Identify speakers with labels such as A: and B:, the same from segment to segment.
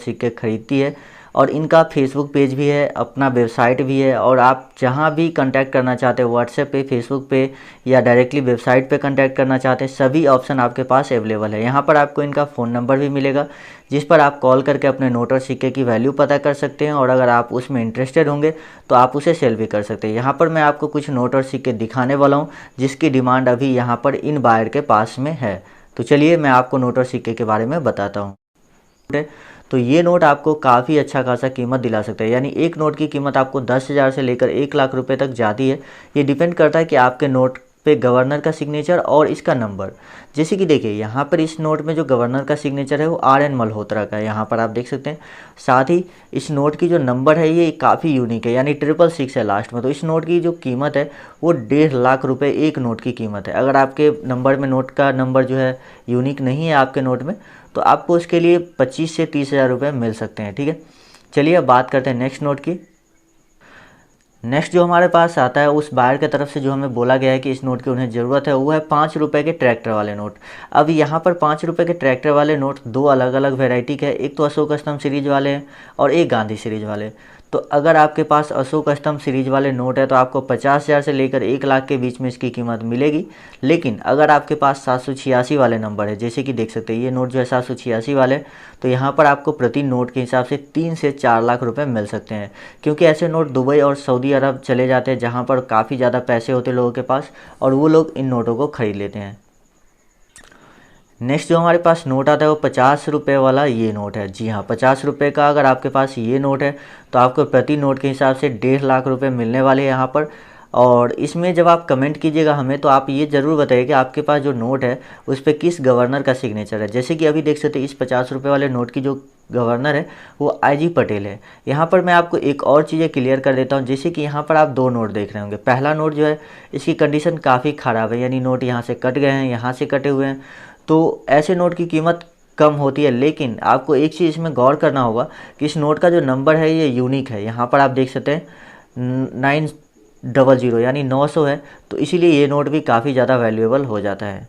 A: सिक्के खरीदती है। और इनका फेसबुक पेज भी है, अपना वेबसाइट भी है, और आप जहां भी कांटेक्ट करना चाहते हो, व्हाट्सएप पे, फेसबुक पे या डायरेक्टली वेबसाइट पे कांटेक्ट करना चाहते हैं, सभी ऑप्शन आपके पास अवेलेबल है। यहाँ पर आपको इनका फ़ोन नंबर भी मिलेगा जिस पर आप कॉल करके अपने नोट और सिक्के की वैल्यू पता कर सकते हैं, और अगर आप उसमें इंटरेस्टेड होंगे तो आप उसे सेल भी कर सकते हैं। यहाँ पर मैं आपको कुछ नोट और सिक्के दिखाने वाला हूँ जिसकी डिमांड अभी यहाँ पर इन बायर के पास में है। तो चलिए मैं आपको नोट और सिक्के के बारे में बताता हूँ। तो ये नोट आपको काफ़ी अच्छा खासा कीमत दिला सकता है, यानी एक नोट की कीमत आपको 10,000 से लेकर 1 लाख रुपए तक जाती है। ये डिपेंड करता है कि आपके नोट पे गवर्नर का सिग्नेचर और इसका नंबर। जैसे कि देखिए यहाँ पर इस नोट में जो गवर्नर का सिग्नेचर है वो RN मल्होत्रा का है, यहाँ पर आप देख सकते हैं। साथ ही इस नोट की जो नंबर है ये काफ़ी यूनिक है, यानी 666 है लास्ट में। तो इस नोट की जो कीमत है वो 1.5 लाख रुपए एक नोट की कीमत है। अगर आपके नंबर में नोट का नंबर जो है यूनिक नहीं है आपके नोट में, तो आपको उसके लिए 25 से 30,000 रुपये मिल सकते हैं। ठीक है, चलिए अब बात करते हैं नेक्स्ट नोट की। नेक्स्ट जो हमारे पास आता है उस बायर की तरफ से जो हमें बोला गया है कि इस नोट की उन्हें ज़रूरत है, वो है 5 रुपये के ट्रैक्टर वाले नोट। अब यहाँ पर 5 रुपये के ट्रैक्टर वाले नोट दो अलग अलग वेराइटी के हैं, एक तो अशोक स्तंभ सीरीज वाले हैं और एक गांधी सीरीज वाले। तो अगर आपके पास अशोक स्तंभ सीरीज वाले नोट है तो आपको 50,000 से लेकर 1 लाख के बीच में इसकी कीमत मिलेगी। लेकिन अगर आपके पास 786 वाले नंबर है, जैसे कि देख सकते हैं ये नोट जो है 786 वाले, तो यहाँ पर आपको प्रति नोट के हिसाब से 3 से 4 लाख रुपए मिल सकते हैं, क्योंकि ऐसे नोट दुबई और सऊदी अरब चले जाते हैं जहाँ पर काफ़ी ज़्यादा पैसे होते हैं लोगों के पास, और वो लोग इन नोटों को खरीद लेते हैं। नेक्स्ट जो हमारे पास नोट आता है वो 50 रुपये वाला ये नोट है। जी हाँ, 50 रुपये का अगर आपके पास ये नोट है तो आपको प्रति नोट के हिसाब से 1.5 लाख रुपए मिलने वाले हैं यहाँ पर। और इसमें जब आप कमेंट कीजिएगा हमें, तो आप ये ज़रूर बताइए कि आपके पास जो नोट है उस पर किस गवर्नर का सिग्नेचर है। जैसे कि अभी देख सकते हैं इस 50 रुपये वाले नोट की जो गवर्नर है वो IG पटेल है। यहाँ पर मैं आपको एक और चीज़ें क्लियर कर देता हूँ, जैसे कि यहाँ पर आप दो नोट देख रहे होंगे। पहला नोट जो है इसकी कंडीशन काफ़ी ख़राब है, यानी नोट यहाँ से कट गए हैं, यहाँ से कटे हुए हैं। तो ऐसे नोट की कीमत कम होती है, लेकिन आपको एक चीज़ इसमें गौर करना होगा कि इस नोट का जो नंबर है ये यूनिक है। यहाँ पर आप देख सकते हैं 900 यानी 900 है, तो इसीलिए ये नोट भी काफ़ी ज़्यादा वैल्यूएबल हो जाता है।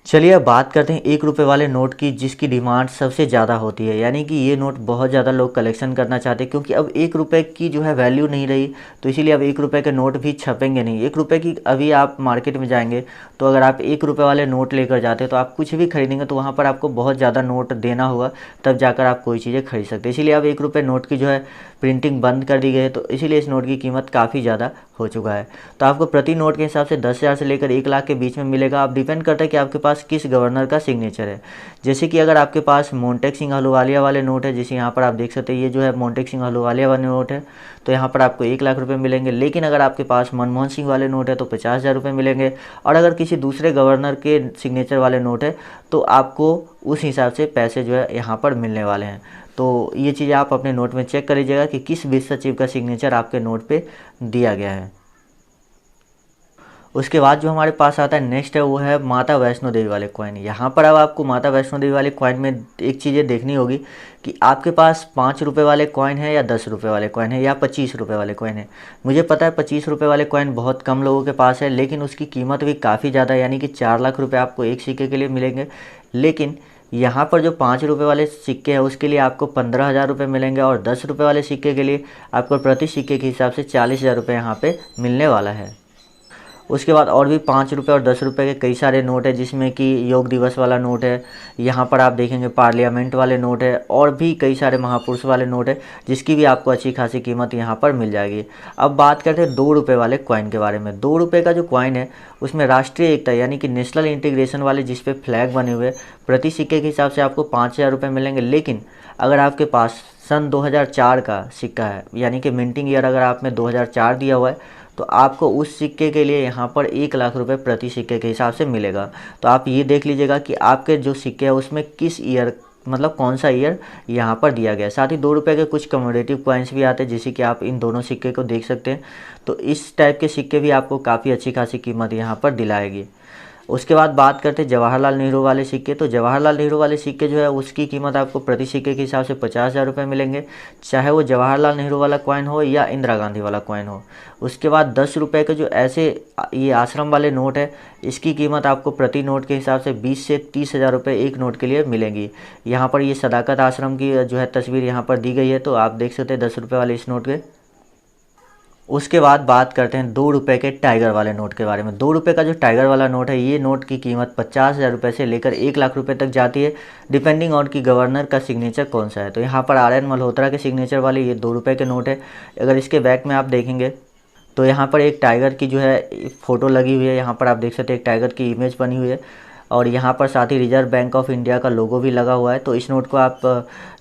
A: चलिए अब बात करते हैं 1 रुपये वाले नोट की, जिसकी डिमांड सबसे ज़्यादा होती है, यानी कि ये नोट बहुत ज़्यादा लोग कलेक्शन करना चाहते हैं, क्योंकि अब 1 रुपये की जो है वैल्यू नहीं रही, तो इसीलिए अब 1 रुपये के नोट भी छपेंगे नहीं। 1 रुपये की अभी आप मार्केट में जाएंगे तो अगर आप 1 रुपये वाले नोट लेकर जाते हैं तो आप कुछ भी खरीदेंगे तो वहाँ पर आपको बहुत ज़्यादा नोट देना होगा, तब जाकर आप कोई चीज़ें खरीद सकते हैं। इसीलिए अब 1 रुपये नोट की जो है प्रिंटिंग बंद कर दी गई है, तो इसीलिए इस नोट की कीमत काफ़ी ज़्यादा हो चुका है। तो आपको प्रति नोट के हिसाब से 10,000 से लेकर 1 लाख के बीच में मिलेगा। आप डिपेंड करता है कि आपके पास किस गवर्नर का सिग्नेचर है। जैसे कि अगर आपके पास मोंटेक सिंह अहलूवालिया वाले नोट है, जैसे यहाँ पर आप देख सकते हैं ये जो है मोंटेक सिंह अहलूवालिया वाले नोट है, तो यहाँ पर आपको 1 लाख रुपए मिलेंगे। लेकिन अगर आपके पास मनमोहन सिंह वाले नोट है तो 50,000 रुपये मिलेंगे, और अगर किसी दूसरे गवर्नर के सिग्नेचर वाले नोट है तो आपको उस हिसाब से पैसे जो है यहाँ पर मिलने वाले हैं। तो ये चीज़ें आप अपने नोट में चेक कर लीजिएगा कि किस वित्त सचिव का सिग्नेचर आपके नोट पे दिया गया है। उसके बाद जो हमारे पास आता है नेक्स्ट है वो है माता वैष्णो देवी वाले कॉइन। यहाँ पर अब आपको माता वैष्णो देवी वाले कॉइन में एक चीज़ें देखनी होगी कि आपके पास 5 रुपये वाले कॉइन है या 10 रुपये वाले कॉइन है या 25 रुपये वाले कॉइन है। मुझे पता है 25 रुपये वाले कॉइन बहुत कम लोगों के पास है, लेकिन उसकी कीमत भी काफ़ी ज़्यादा है, यानी कि 4 लाख रुपये आपको एक सिक्के के लिए मिलेंगे। लेकिन यहाँ पर जो 5 रुपये वाले सिक्के हैं उसके लिए आपको 15,000 रुपये मिलेंगे, और 10 रुपये वाले सिक्के के लिए आपको प्रति सिक्के के हिसाब से 40,000 रुपये यहाँ पे मिलने वाला है। उसके बाद और भी 5 रुपये और 10 रुपये के कई सारे नोट है, जिसमें कि योग दिवस वाला नोट है, यहाँ पर आप देखेंगे पार्लियामेंट वाले नोट है, और भी कई सारे महापुरुष वाले नोट है, जिसकी भी आपको अच्छी खासी कीमत यहाँ पर मिल जाएगी। अब बात करते हैं 2 रुपये वाले कॉइन के बारे में। 2 रुपये का जो कॉइन है उसमें राष्ट्रीय एकता यानी कि नेशनल इंटीग्रेशन वाले जिस पे फ्लैग बने हुए, प्रति सिक्के के हिसाब से आपको 5,000 रुपये मिलेंगे। लेकिन अगर आपके पास सन 2004 का सिक्का है, यानी कि मिंटिंग ईयर अगर आप में 2004 दिया हुआ है, तो आपको उस सिक्के के लिए यहाँ पर 1 लाख रुपए प्रति सिक्के के हिसाब से मिलेगा। तो आप ये देख लीजिएगा कि आपके जो सिक्के है उसमें किस ईयर, मतलब कौन सा ईयर यहाँ पर दिया गया है। साथ ही 2 रुपये के कुछ कमोडेटिव कॉइन्स भी आते हैं, जैसे कि आप इन दोनों सिक्के को देख सकते हैं। तो इस टाइप के सिक्के भी आपको काफ़ी अच्छी खासी कीमत यहाँ पर दिलाएगी। उसके बाद बात करते हैं जवाहरलाल नेहरू वाले सिक्के। तो जवाहरलाल नेहरू वाले सिक्के जो है उसकी कीमत आपको प्रति सिक्के के हिसाब से 50,000 रुपये मिलेंगे, चाहे वो जवाहरलाल नेहरू वाला कॉइन हो या इंदिरा गांधी वाला कॉइन हो। उसके बाद 10 रुपये के जो ऐसे ये आश्रम वाले नोट है, इसकी कीमत आपको प्रति नोट के हिसाब से 20 से 30,000 रुपये एक नोट के लिए मिलेंगी। यहाँ पर ये सदाकत आश्रम की जो है तस्वीर यहाँ पर दी गई है, तो आप देख सकते हैं 10 रुपये वाले इस नोट के। उसके बाद बात करते हैं 2 रुपये के टाइगर वाले नोट के बारे में। 2 रुपये का जो टाइगर वाला नोट है, ये नोट की कीमत 50,000 रुपये से लेकर 1 लाख रुपये तक जाती है, डिपेंडिंग ऑन कि गवर्नर का सिग्नेचर कौन सा है। तो यहाँ पर आर एन मल्होत्रा के सिग्नेचर वाले ये 2 रुपये के नोट है। अगर इसके बैक में आप देखेंगे तो यहाँ पर एक टाइगर की जो है फ़ोटो लगी हुई है, यहाँ पर आप देख सकते हैं एक टाइगर की इमेज बनी हुई है, और यहाँ पर साथ ही रिजर्व बैंक ऑफ इंडिया का लोगो भी लगा हुआ है। तो इस नोट को आप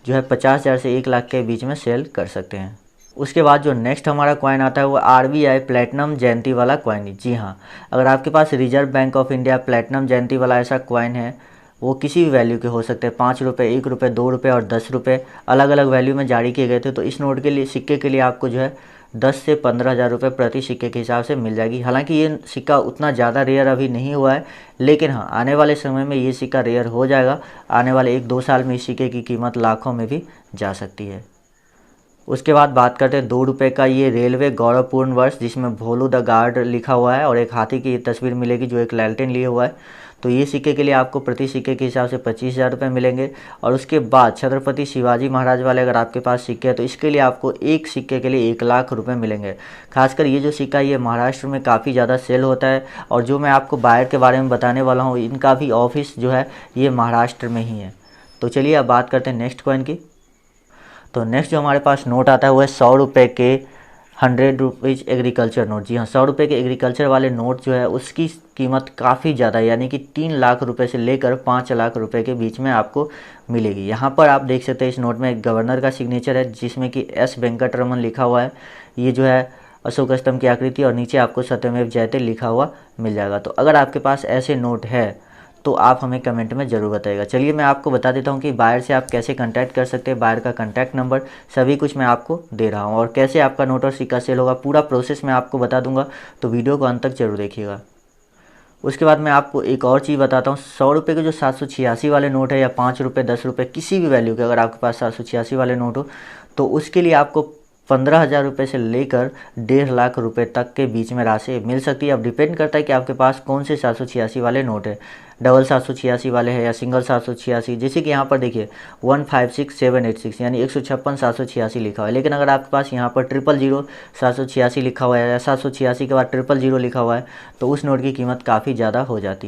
A: जो है 50,000 से 1 लाख के बीच में सेल कर सकते हैं। उसके बाद जो नेक्स्ट हमारा कॉइन आता है वो RBI प्लेटिनम जयंती वाला कॉइन। जी हाँ, अगर आपके पास Reserve Bank of India platinum जयंती वाला ऐसा कॉइन है, वो किसी भी वैल्यू के हो सकते हैं, 5 रुपये, 1 रुपये, 2 रुपये और 10 रुपये, अलग अलग वैल्यू में जारी किए गए थे। तो इस नोट के लिए, सिक्के के लिए आपको जो है 10 से 15,000 रुपये प्रति सिक्के के हिसाब से मिल जाएगी। हालांकि ये सिक्का उतना ज़्यादा रेयर अभी नहीं हुआ है, लेकिन हाँ, आने वाले समय में ये सिक्का रेयर हो जाएगा। आने वाले 1-2 साल में इस सिक्के की कीमत लाखों में भी जा सकती है। उसके बाद बात करते हैं 2 रुपये का ये रेलवे गौरवपूर्ण वर्ष, जिसमें भोलू द गार्ड लिखा हुआ है और एक हाथी की तस्वीर मिलेगी जो एक लैलटेन लिए हुआ है। तो ये सिक्के के लिए आपको प्रति सिक्के के हिसाब से 25,000 रुपये मिलेंगे। और उसके बाद छत्रपति शिवाजी महाराज वाले अगर आपके पास सिक्के हैं तो इसके लिए आपको एक सिक्के के लिए 1 लाख रुपये मिलेंगे। खासकर ये जो सिक्का ये महाराष्ट्र में काफ़ी ज़्यादा सेल होता है, और जो मैं आपको बायर के बारे में बताने वाला हूँ, इनका भी ऑफिस जो है ये महाराष्ट्र में ही है। तो चलिए अब बात करते हैं नेक्स्ट कॉइन की। तो नेक्स्ट जो हमारे पास नोट आता है वो है 100 रुपये के 100 रुपीज़ एग्रीकल्चर नोट। जी हाँ, 100 रुपये के एग्रीकल्चर वाले नोट जो है उसकी कीमत काफ़ी ज़्यादा, यानी कि 3 लाख रुपए से लेकर 5 लाख रुपए के बीच में आपको मिलेगी। यहाँ पर आप देख सकते हैं इस नोट में एक गवर्नर का सिग्नेचर है, जिसमें कि एस वेंकटरमन लिखा हुआ है। ये जो है अशोक स्तंभ की आकृति, और नीचे आपको सत्यमेव जयते लिखा हुआ मिल जाएगा। तो अगर आपके पास ऐसे नोट है तो आप हमें कमेंट में ज़रूर बताइएगा। चलिए मैं आपको बता देता हूँ कि बायर से आप कैसे कांटेक्ट कर सकते हैं। बायर का कांटेक्ट नंबर सभी कुछ मैं आपको दे रहा हूँ, और कैसे आपका नोट और सिक्का सेल होगा पूरा प्रोसेस मैं आपको बता दूंगा। तो वीडियो को अंत तक जरूर देखिएगा। उसके बाद मैं आपको एक और चीज़ बताता हूँ। 100 रुपये के जो 786 वाले नोट है, या 5 रुपये, 10 रुपये, किसी भी वैल्यू के अगर आपके पास 786 वाले नोट हो, तो उसके लिए आपको 15,000 रुपये से लेकर 1.5 लाख रुपए तक के बीच में राशि मिल सकती है। अब डिपेंड करता है कि आपके पास कौन से 786 वाले नोट है, डबल 786 वाले हैं या सिंगल 786। जैसे कि यहाँ पर देखिए 156786 यानी 156 786 लिखा हुआ है। लेकिन अगर आपके पास यहाँ पर 000 786 लिखा हुआ है, या 786 के बाद 000 लिखा हुआ है, तो उस नोट की कीमत काफ़ी ज़्यादा हो जाती है।